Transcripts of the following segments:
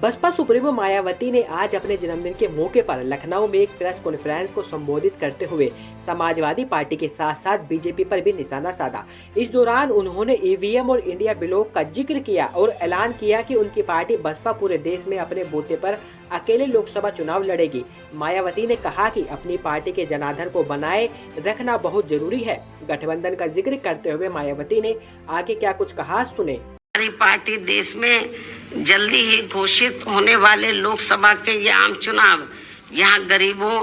Baspa supremo Mayawati ने आज अपने जन्मदिन के मौके पर लखनऊ में एक प्रेस कॉन्फ्रेंस को संबोधित करते हुए समाजवादी पार्टी के साथ साथ बीजेपी पर भी निशाना साधा। इस दौरान उन्होंने ईवीएम और इंडिया ब्लॉक का जिक्र किया और ऐलान किया कि उनकी पार्टी बसपा पूरे देश में अपने बूते पर अकेले लोकसभा चुनाव लड़ेगी। मायावती ने कहा कि अपनी पार्टी के जनाधार को बनाए रखना बहुत जरूरी है। गठबंधन का जिक्र करते हुए मायावती ने आगे क्या कुछ कहा, सुने। हमारी पार्टी देश में जल्दी ही घोषित होने वाले लोकसभा के ये आम चुनाव यहाँ गरीबों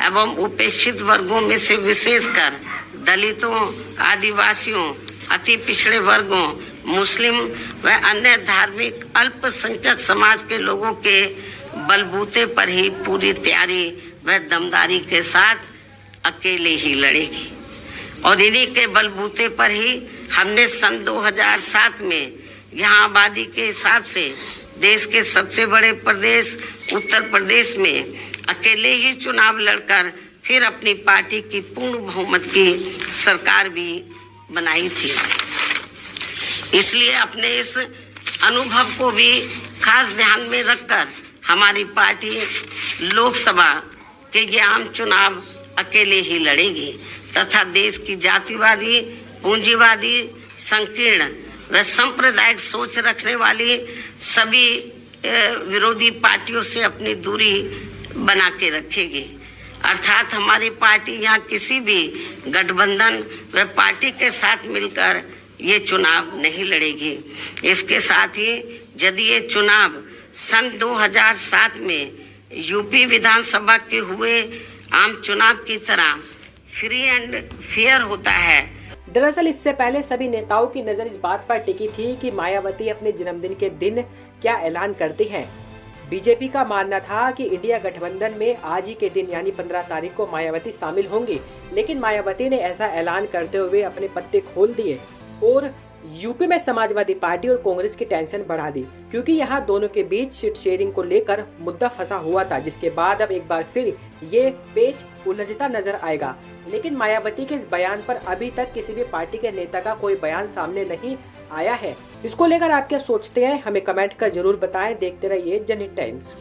एवं उपेक्षित वर्गों में से विशेषकर दलितों, आदिवासियों, अति पिछड़े वर्गों, मुस्लिम व अन्य धार्मिक अल्पसंख्यक समाज के लोगों के बलबूते पर ही पूरी तैयारी व दमदारी के साथ अकेले ही लड़ेगी। और इन्हीं के बलबूते पर ही हमने सन 2007 में यहाँ आबादी के हिसाब से देश के सबसे बड़े प्रदेश उत्तर प्रदेश में अकेले ही चुनाव लड़कर फिर अपनी पार्टी की पूर्ण बहुमत की सरकार भी बनाई थी। इसलिए अपने इस अनुभव को भी खास ध्यान में रखकर हमारी पार्टी लोकसभा के ये आम चुनाव अकेले ही लड़ेगी तथा देश की जातिवादी, पूंजीवादी, संकीर्ण व सांप्रदायिक सोच रखने वाली सभी विरोधी पार्टियों से अपनी दूरी बना के रखेगी। अर्थात हमारी पार्टी यहाँ किसी भी गठबंधन व पार्टी के साथ मिलकर ये चुनाव नहीं लड़ेगी। इसके साथ ही यदि ये चुनाव सन 2007 में यूपी विधानसभा के हुए आम चुनाव की तरह फ्री एंड फेयर होता है। दरअसल इससे पहले सभी नेताओं की नजर इस बात पर टिकी थी कि मायावती अपने जन्मदिन के दिन क्या ऐलान करती हैं। बीजेपी का मानना था कि इंडिया गठबंधन में आज ही के दिन यानी 15 तारीख को मायावती शामिल होंगी, लेकिन मायावती ने ऐसा ऐलान करते हुए अपने पत्ते खोल दिए और यूपी में समाजवादी पार्टी और कांग्रेस की टेंशन बढ़ा दी, क्योंकि यहाँ दोनों के बीच सीट शेयरिंग को लेकर मुद्दा फंसा हुआ था, जिसके बाद अब एक बार फिर ये पेच उलझता नजर आएगा। लेकिन मायावती के इस बयान पर अभी तक किसी भी पार्टी के नेता का कोई बयान सामने नहीं आया है। इसको लेकर आप क्या सोचते हैं, हमें कमेंट कर जरूर बताएं। देखते रहिए जनहित टाइम्स।